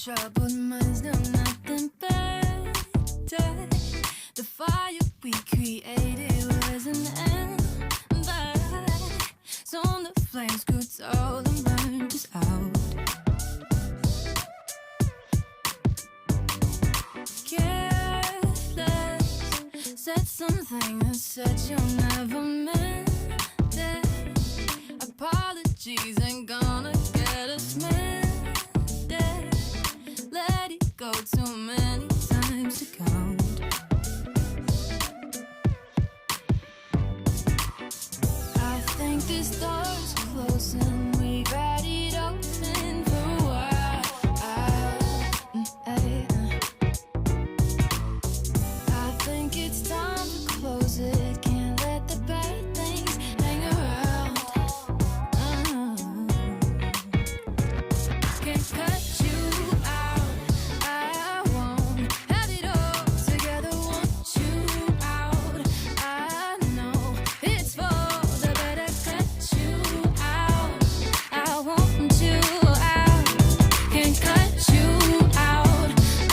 troubled minds know nothing better. The fire we created wasn't end, but soon the flames grew tall and burned us out. Careless, said something that said you'll never mend it. Apologies ain't gonna get us mended. Let it go too many times to count. I think this door's closing. We've had it open for a while. I think it's time to close it. Can't let the bad things hang around. Can't cut you out. I won't have it all together. Want you out. I know it's for the better. Cut you out. I want you out. Can't cut you out. I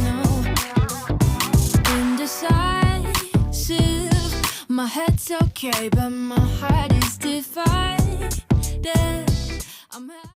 know. Indecisive. My head's okay, but my heart is divided. I'm